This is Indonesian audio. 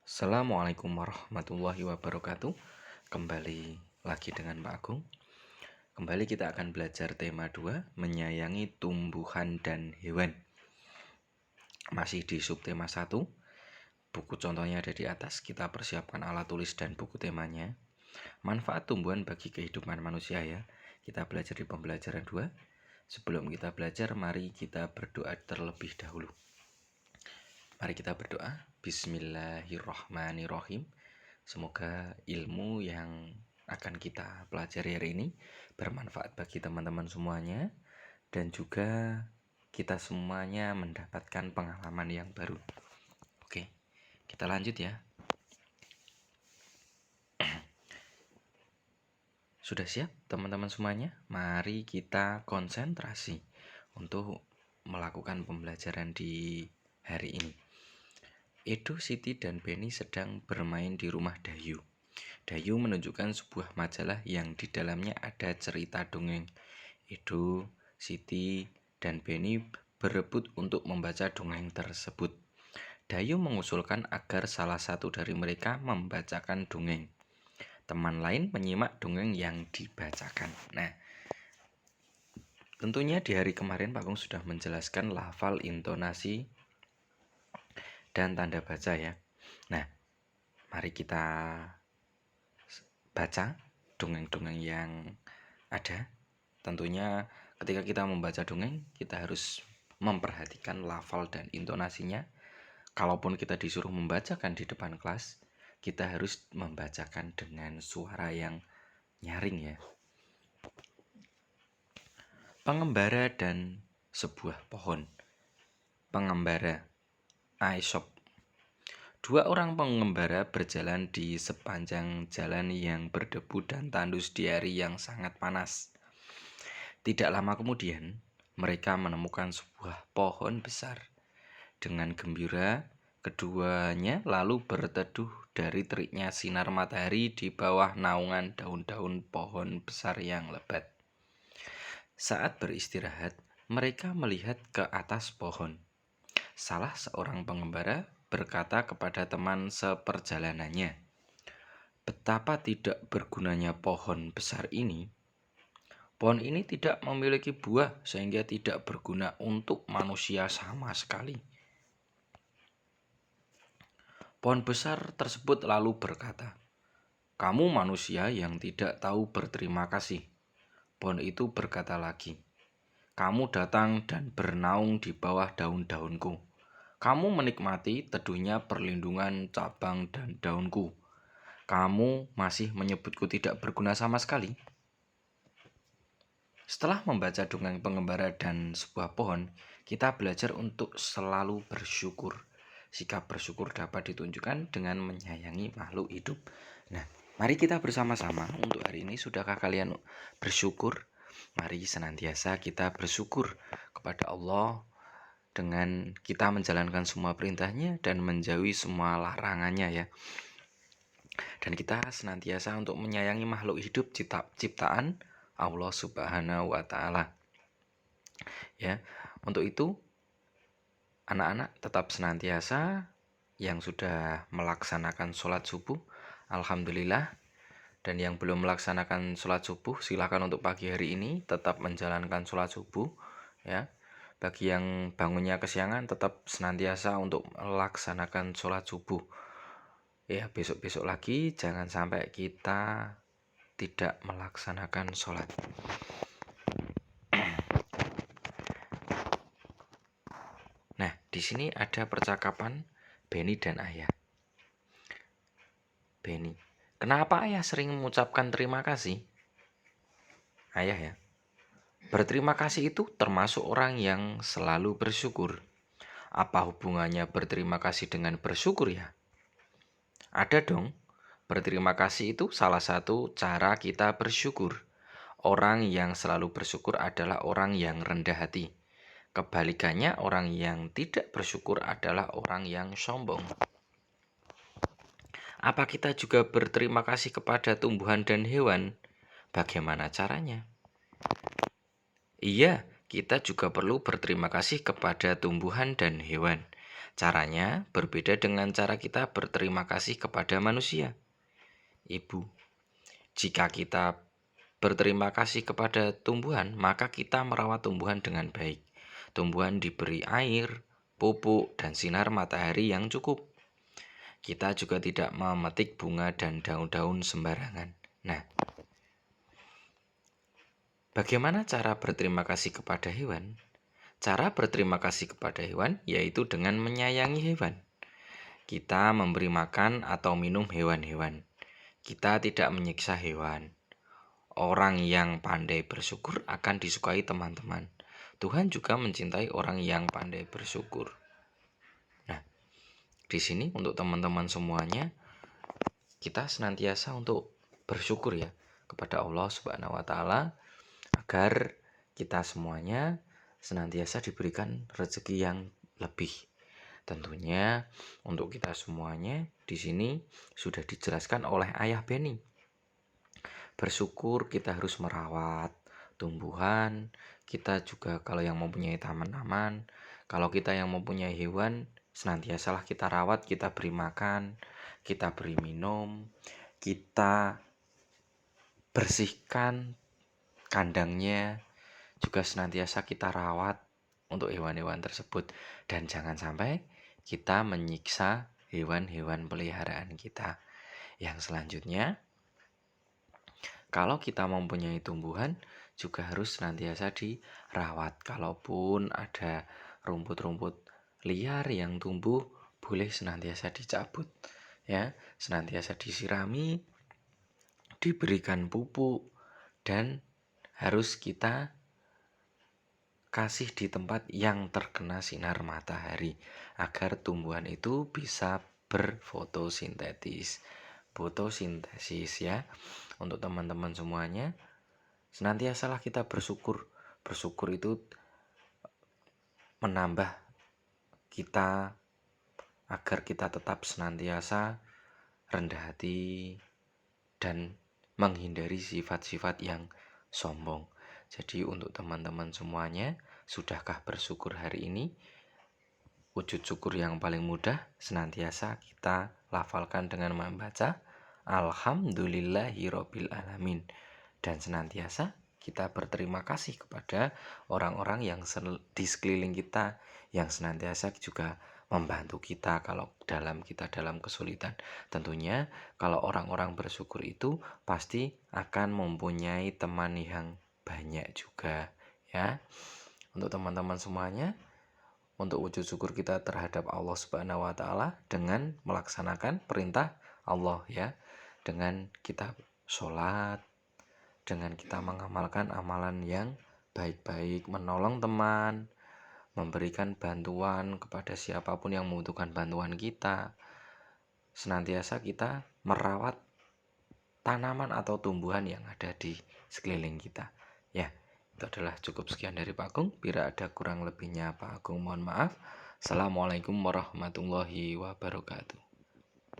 Assalamualaikum warahmatullahi wabarakatuh. Kembali lagi dengan Pak Agung. Kembali kita akan belajar tema 2, menyayangi tumbuhan dan hewan. Masih di subtema 1. Buku contohnya ada di atas. Kita persiapkan alat tulis dan buku temanya. Manfaat tumbuhan bagi kehidupan manusia ya. Kita belajar di pembelajaran 2. Sebelum kita belajar, mari kita berdoa terlebih dahulu. Mari kita berdoa. Bismillahirrahmanirrahim. Semoga ilmu yang akan kita pelajari hari ini bermanfaat bagi teman-teman semuanya, dan juga kita semuanya mendapatkan pengalaman yang baru. Oke, kita lanjut ya. Sudah siap teman-teman semuanya? Mari kita konsentrasi untuk melakukan pembelajaran di hari ini. Edo, Siti, dan Benny sedang bermain di rumah Dayu. Dayu menunjukkan sebuah majalah yang di dalamnya ada cerita dongeng. Edo, Siti, dan Benny berebut untuk membaca dongeng tersebut. Dayu mengusulkan agar salah satu dari mereka membacakan dongeng. Teman lain menyimak dongeng yang dibacakan. Nah, tentunya di hari kemarin Pak Agung sudah menjelaskan lafal, intonasi, dan tanda baca ya. Nah, mari kita baca dongeng-dongeng yang ada. Tentunya ketika kita membaca dongeng, kita harus memperhatikan lafal dan intonasinya. Kalaupun kita disuruh membacakan di depan kelas, kita harus membacakan dengan suara yang nyaring ya. Pengembara dan sebuah pohon. Pengembara, Aesop. Dua orang pengembara berjalan di sepanjang jalan yang berdebu dan tandus di hari yang sangat panas. Tidak lama kemudian, mereka menemukan sebuah pohon besar. Dengan gembira, keduanya lalu berteduh dari teriknya sinar matahari di bawah naungan daun-daun pohon besar yang lebat. Saat beristirahat, mereka melihat ke atas pohon. Salah seorang pengembara berkata kepada teman seperjalanannya, "Betapa tidak bergunanya pohon besar ini. Pohon ini tidak memiliki buah sehingga tidak berguna untuk manusia sama sekali." Pohon besar tersebut lalu berkata, "Kamu manusia yang tidak tahu berterima kasih." Pohon itu berkata lagi, "Kamu datang dan bernaung di bawah daun-daunku. Kamu menikmati teduhnya perlindungan cabang dan daunku. Kamu masih menyebutku tidak berguna sama sekali." Setelah membaca dongeng pengembara dan sebuah pohon, kita belajar untuk selalu bersyukur. Sikap bersyukur dapat ditunjukkan dengan menyayangi makhluk hidup. Nah, mari kita bersama-sama untuk hari ini. Sudahkah kalian bersyukur? Mari senantiasa kita bersyukur kepada Allah dengan kita menjalankan semua perintahnya dan menjauhi semua larangannya ya. Dan kita senantiasa untuk menyayangi makhluk hidup ciptaan Allah Subhanahu wa Ta'ala. Ya, untuk itu anak-anak tetap senantiasa yang sudah melaksanakan sholat subuh, alhamdulillah. Dan yang belum melaksanakan sholat subuh, silakan untuk pagi hari ini tetap menjalankan sholat subuh. Ya, bagi yang bangunnya kesiangan, tetap senantiasa untuk melaksanakan sholat subuh. Ya, besok-besok lagi jangan sampai kita tidak melaksanakan sholat. Nah, di sini ada percakapan Benny dan Ayah. Benny, kenapa Ayah sering mengucapkan terima kasih? Ayah ya, berterima kasih itu termasuk orang yang selalu bersyukur. Apa hubungannya berterima kasih dengan bersyukur ya? Ada dong. Berterima kasih itu salah satu cara kita bersyukur. Orang yang selalu bersyukur adalah orang yang rendah hati. Kebalikannya, orang yang tidak bersyukur adalah orang yang sombong. Apa kita juga berterima kasih kepada tumbuhan dan hewan? Bagaimana caranya? Iya, kita juga perlu berterima kasih kepada tumbuhan dan hewan. Caranya berbeda dengan cara kita berterima kasih kepada manusia. Ibu, jika kita berterima kasih kepada tumbuhan, maka kita merawat tumbuhan dengan baik. Tumbuhan diberi air, pupuk, dan sinar matahari yang cukup. Kita juga tidak memetik bunga dan daun-daun sembarangan. Nah, bagaimana cara berterima kasih kepada hewan? Cara berterima kasih kepada hewan yaitu dengan menyayangi hewan. Kita memberi makan atau minum hewan-hewan. Kita tidak menyiksa hewan. Orang yang pandai bersyukur akan disukai teman-teman. Tuhan juga mencintai orang yang pandai bersyukur. Nah, di sini untuk teman-teman semuanya, kita senantiasa untuk bersyukur ya kepada Allah Subhanahu wa taala agar kita semuanya senantiasa diberikan rezeki yang lebih. Tentunya untuk kita semuanya di sini sudah dijelaskan oleh Ayah Beni. Bersyukur kita harus merawat tumbuhan, kita juga kalau yang mempunyai taman-taman, kalau kita yang mempunyai hewan, senantiasalah kita rawat, kita beri makan, kita beri minum, kita bersihkan kandangnya, juga senantiasa kita rawat untuk hewan-hewan tersebut. Dan jangan sampai kita menyiksa hewan-hewan peliharaan kita. Yang selanjutnya, kalau kita mempunyai tumbuhan, juga harus senantiasa dirawat. Kalaupun ada rumput-rumput liar yang tumbuh, boleh senantiasa dicabut. Ya, senantiasa disirami, diberikan pupuk, dan harus kita kasih di tempat yang terkena sinar matahari agar tumbuhan itu bisa berfotosintesis. Fotosintesis ya. Untuk teman-teman semuanya, senantiasalah kita bersyukur. Bersyukur itu menambah kita agar kita tetap senantiasa rendah hati dan menghindari sifat-sifat yang sombong. Jadi untuk teman-teman semuanya, sudahkah bersyukur hari ini? Wujud syukur yang paling mudah senantiasa kita lafalkan dengan membaca Alhamdulillahirabbil alamin, dan senantiasa kita berterima kasih kepada orang-orang yang di sekeliling kita yang senantiasa juga membantu kita kalau kita dalam kesulitan. Tentunya kalau orang-orang bersyukur itu pasti akan mempunyai teman yang banyak juga ya. Untuk teman-teman semuanya, untuk wujud syukur kita terhadap Allah Subhanahu wa taala dengan melaksanakan perintah Allah ya. Dengan kita sholat, dengan kita mengamalkan amalan yang baik-baik, menolong teman, memberikan bantuan kepada siapapun yang membutuhkan bantuan kita. Senantiasa kita merawat tanaman atau tumbuhan yang ada di sekeliling kita. Ya, itu adalah cukup sekian dari Pak Agung. Bila ada kurang lebihnya Pak Agung mohon maaf. Assalamualaikum warahmatullahi wabarakatuh.